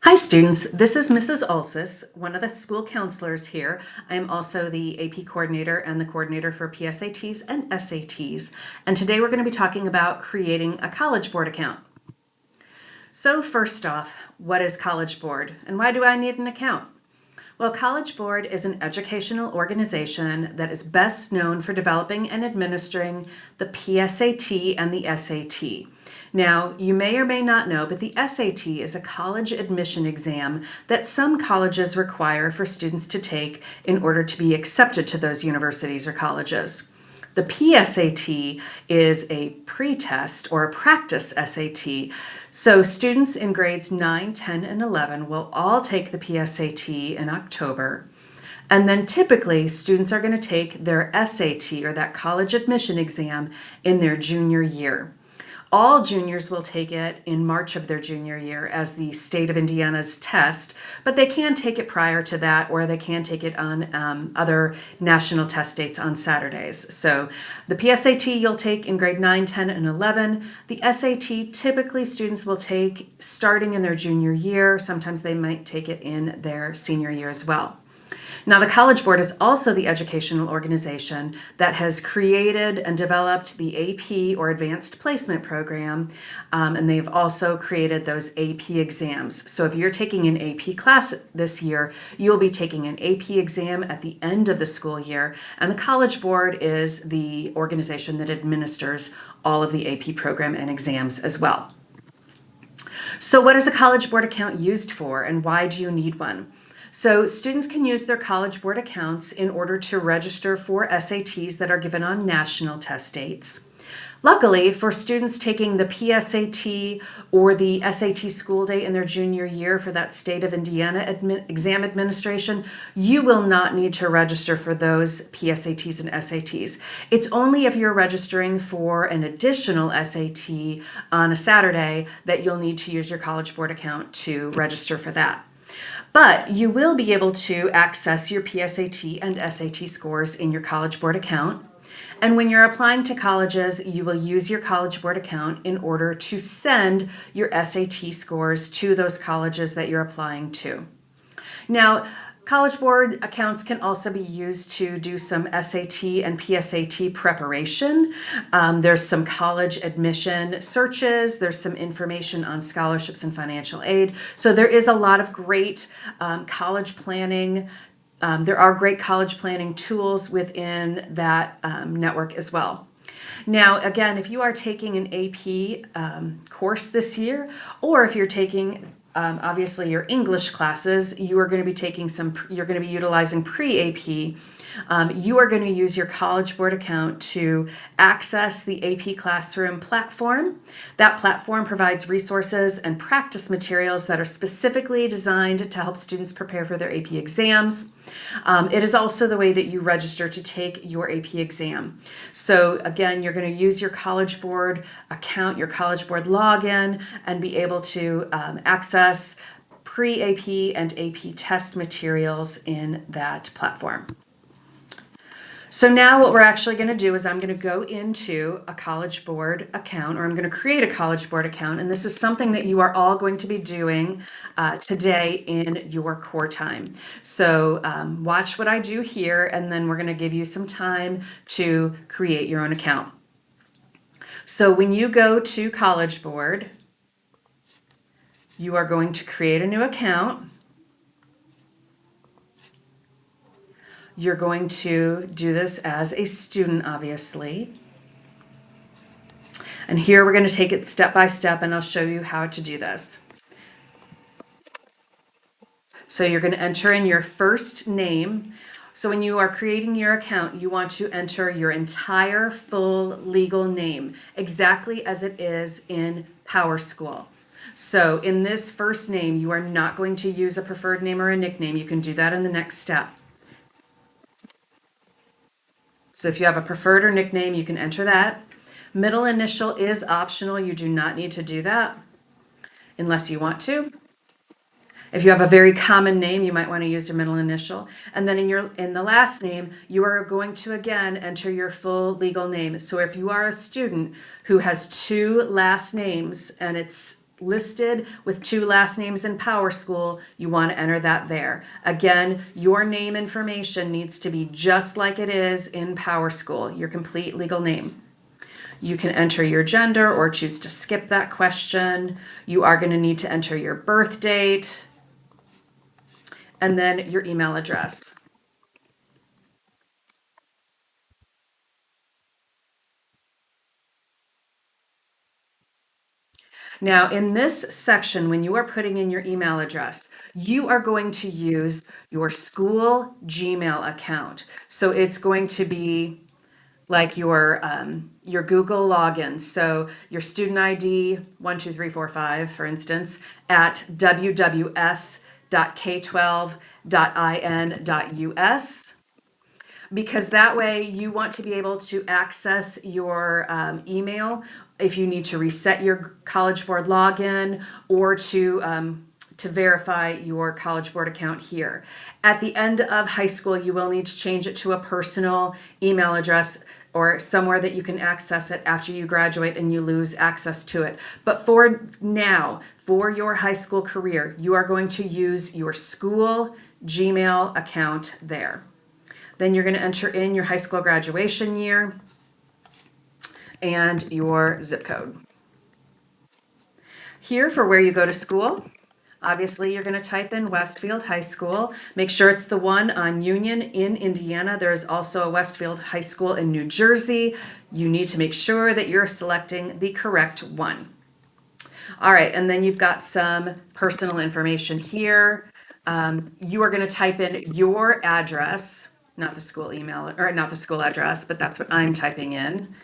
Hi, students. This is Mrs. Ulsis, one of the school counselors here. I am also the AP coordinator and the coordinator for PSATs and SATs. And today we're going to be talking about creating a College Board account. So first off, what is College Board and why do I need an account? Well, College Board is an educational organization that is best known for developing and administering the PSAT and the SAT. Now, you may or may not know, but the SAT is a college admission exam that some colleges require for students to take in order to be accepted to those universities or colleges. The PSAT is a pre-test or a practice SAT. So students in grades 9, 10, and 11 will all take the PSAT in October. And then typically students are going to take their SAT or that college admission exam in their junior year. All juniors will take it in March of their junior year as the state of Indiana's test, but they can take it prior to that, or they can take it on other national test dates on Saturdays. So the PSAT you'll take in grade 9, 10, and 11. The SAT typically students will take starting in their junior year. Sometimes they might take it in their senior year as well. Now, the College Board is also the educational organization that has created and developed the AP or Advanced Placement Program, and they've also created those AP exams. So if you're taking an AP class this year, you'll be taking an AP exam at the end of the school year, and the College Board is the organization that administers all of the AP program and exams as well. So what is a College Board account used for, and why do you need one? So students can use their College Board accounts in order to register for SATs that are given on national test dates. Luckily, for students taking the PSAT or the SAT school day in their junior year for that state of Indiana exam administration, you will not need to register for those PSATs and SATs. It's only if you're registering for an additional SAT on a Saturday that you'll need to use your College Board account to register for that. But you will be able to access your PSAT and SAT scores in your College Board account. And when you're applying to colleges, you will use your College Board account in order to send your SAT scores to those colleges that you're applying to. Now, College Board accounts can also be used to do some SAT and PSAT preparation. There's some college admission searches. There's some information on scholarships and financial aid. So there is a lot of great college planning. There are great college planning tools within that network as well. Now, again, if you are taking an AP course this year, or if you're taking obviously your English classes, you are going to be taking you're going to be utilizing pre-AP. You are going to use your College Board account to access the AP Classroom platform. That platform provides resources and practice materials that are specifically designed to help students prepare for their AP exams. It is also the way that you register to take your AP exam. So again, you're going to use your College Board account, your College Board login, and be able to access pre-AP and AP test materials in that platform. So now what we're actually going to do is I'm going to go into a College Board account, or I'm going to create a College Board account, and this is something that you are all going to be doing today in your core time. So watch what I do here, and then we're going to give you some time to create your own account. So when you go to College Board, you are going to create a new account. You're going to do this as a student, obviously. And here we're going to take it step by step, and I'll show you how to do this. So you're going to enter in your first name. So when you are creating your account, you want to enter your entire full legal name, exactly as it is in PowerSchool. So in this first name, you are not going to use a preferred name or a nickname. You can do that in the next step. So if you have a preferred or nickname, you can enter that. Middle initial is optional. You do not need to do that unless you want to. If you have a very common name, you might want to use your middle initial. And then in the last name, you are going to again enter your full legal name. So if you are a student who has two last names and it's listed with 2 last names in PowerSchool, you want to enter that there. Again, your name information needs to be just like it is in PowerSchool, your complete legal name. You can enter your gender or choose to skip that question. You are going to need to enter your birth date and then your email address. Now, in this section, when you are putting in your email address, you are going to use your school Gmail account. So it's going to be like your Google login. So your student ID 12345, for instance, at wws.k12.in.us, because that way you want to be able to access your email if you need to reset your College Board login or to verify your College Board account here. At the end of high school, you will need to change it to a personal email address or somewhere that you can access it after you graduate and you lose access to it. But for now, for your high school career, you are going to use your school Gmail account there. Then you're going to enter in your high school graduation year and your zip code. Here for where you go to school, obviously you're going to type in Westfield High School. Make sure it's the one on Union in Indiana. There's also a Westfield High School in New Jersey. You need to make sure that you're selecting the correct one. All right, and then you've got some personal information here. You are going to type in your address, not the school email, or not the school address, but that's what I'm typing in.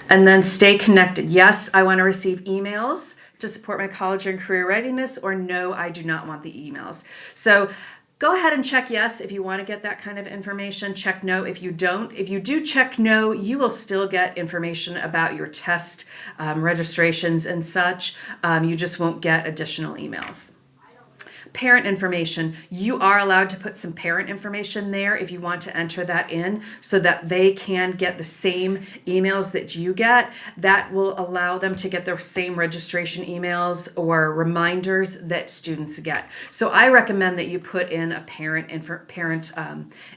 And then stay connected. Yes, I want to receive emails to support my college and career readiness, or no, I do not want the emails. So go ahead and check yes if you want to get that kind of information. Check no if you don't. If you do check no, you will still get information about your test registrations and such. You just won't get additional emails. Parent information, you are allowed to put some parent information there if you want to enter that in so that they can get the same emails that you get. That will allow them to get the same registration emails or reminders that students get. So I recommend that you put in a parent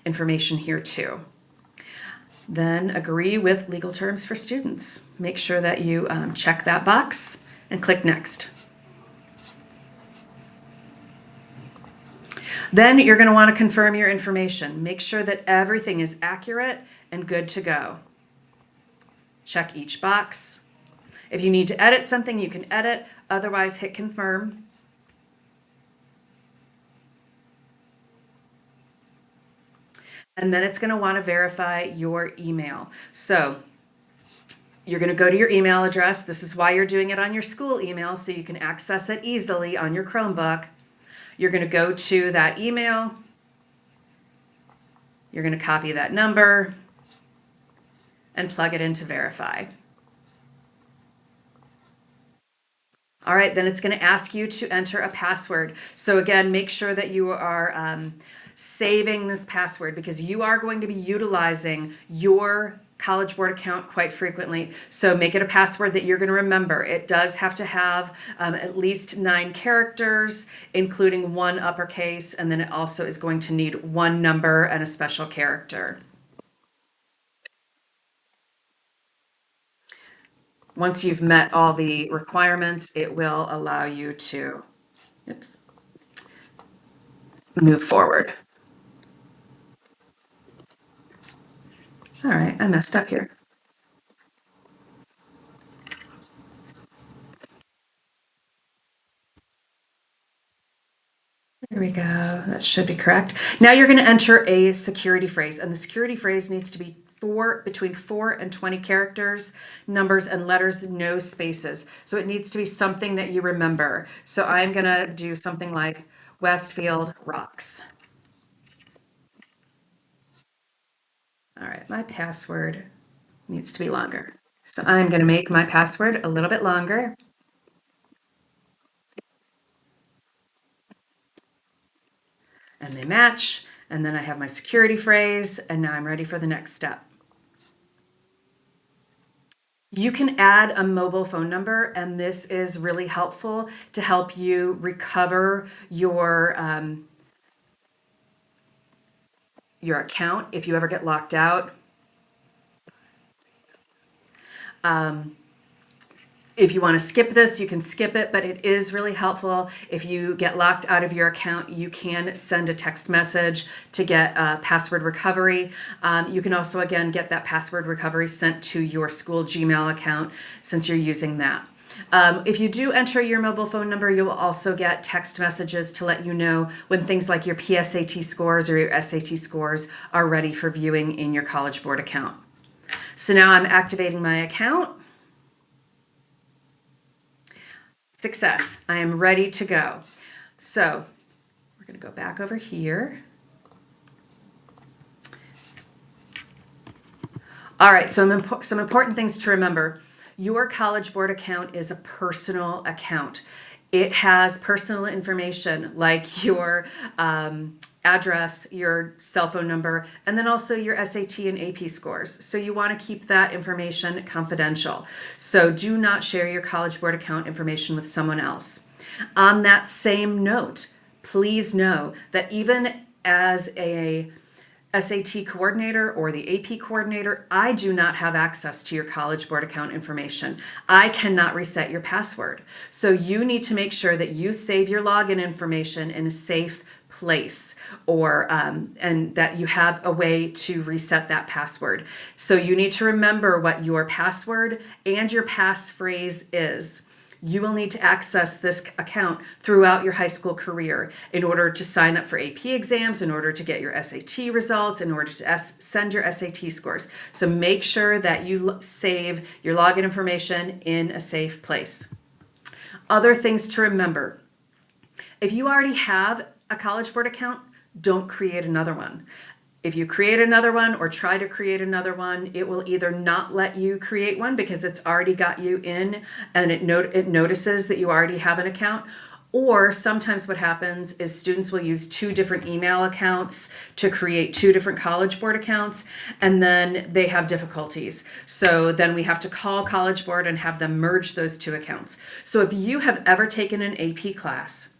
information here too. Then agree with legal terms for students. Make sure that you check that box and click next. Then you're going to want to confirm your information. Make sure that everything is accurate and good to go. Check each box. If you need to edit something, you can edit. Otherwise, hit confirm. And then it's going to want to verify your email. So you're going to go to your email address. This is why you're doing it on your school email, so you can access it easily on your Chromebook. You're going to go to that email. You're going to copy that number and plug it in to verify. All right, then it's going to ask you to enter a password. So again, make sure that you are saving this password because you are going to be utilizing your College Board account quite frequently. So make it a password that you're going to remember. It does have to have at least 9 characters, including 1 uppercase, and then it also is going to need 1 number and a special character. Once you've met all the requirements, it will allow you to, move forward. All right, I messed up here. There we go. That should be correct. Now you're going to enter a security phrase, and the security phrase needs to be between 4 and 20 characters, numbers and letters, no spaces. So it needs to be something that you remember. So I'm going to do something like Westfield rocks. All right, my password needs to be longer. So I'm going to make my password a little bit longer. And they match. And then I have my security phrase, and now I'm ready for the next step. You can add a mobile phone number, and this is really helpful to help you recover your account if you ever get locked out. If you want to skip this, you can skip it, but it is really helpful. If you get locked out of your account, you can send a text message to get password recovery. You can also, again, get that password recovery sent to your school Gmail account since you're using that. If you do enter your mobile phone number, you will also get text messages to let you know when things like your PSAT scores or your SAT scores are ready for viewing in your College Board account. So now I'm activating my account. Success. I am ready to go. So we're going to go back over here. All right, so some important things to remember. Your College Board account is a personal account. It has personal information like your address, your cell phone number, and then also your SAT and AP scores. So you want to keep that information confidential. So do not share your College Board account information with someone else. On that same note, please know that even as a SAT coordinator or the AP coordinator, I do not have access to your College Board account information. I cannot reset your password. So you need to make sure that you save your login information in a safe place, or and that you have a way to reset that password. So you need to remember what your password and your passphrase is. You will need to access this account throughout your high school career in order to sign up for AP exams, in order to get your SAT results, in order to send your SAT scores. So make sure that you save your login information in a safe place. Other things to remember. If you already have a College Board account, don't create another one. If you create another one or try to create another one, it will either not let you create one because it's already got you in and it notices that you already have an account. Or sometimes what happens is students will use 2 different email accounts to create 2 different College Board accounts, and then they have difficulties. So then we have to call College Board and have them merge those 2 accounts. So if you have ever taken an AP class,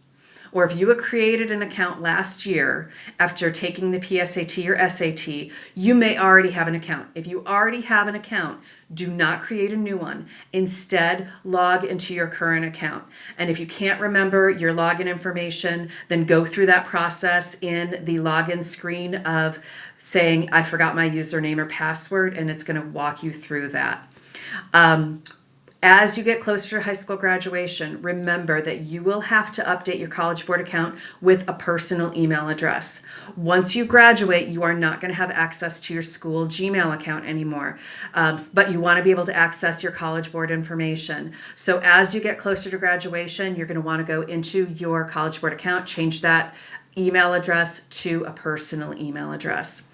or if you had created an account last year after taking the PSAT or SAT, you may already have an account. If you already have an account, do not create a new one. Instead, log into your current account. And if you can't remember your login information, then go through that process in the login screen of saying, I forgot my username or password, and it's going to walk you through that. As you get closer to high school graduation, remember that you will have to update your College Board account with a personal email address. Once you graduate, you are not going to have access to your school Gmail account anymore, but you want to be able to access your College Board information. So as you get closer to graduation, you're going to want to go into your College Board account, change that email address to a personal email address.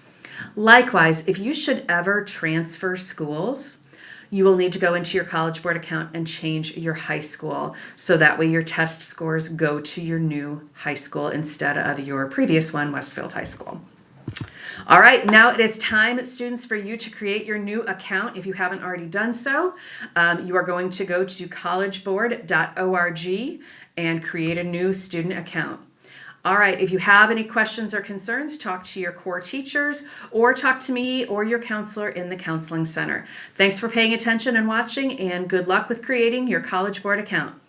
Likewise, if you should ever transfer schools, you will need to go into your College Board account and change your high school. So that way your test scores go to your new high school instead of your previous one, Westfield High School. All right, now it is time, students, for you to create your new account. If you haven't already done so, you are going to go to collegeboard.org and create a new student account. All right, if you have any questions or concerns, talk to your core teachers or talk to me or your counselor in the Counseling Center. Thanks for paying attention and watching, and good luck with creating your College Board account.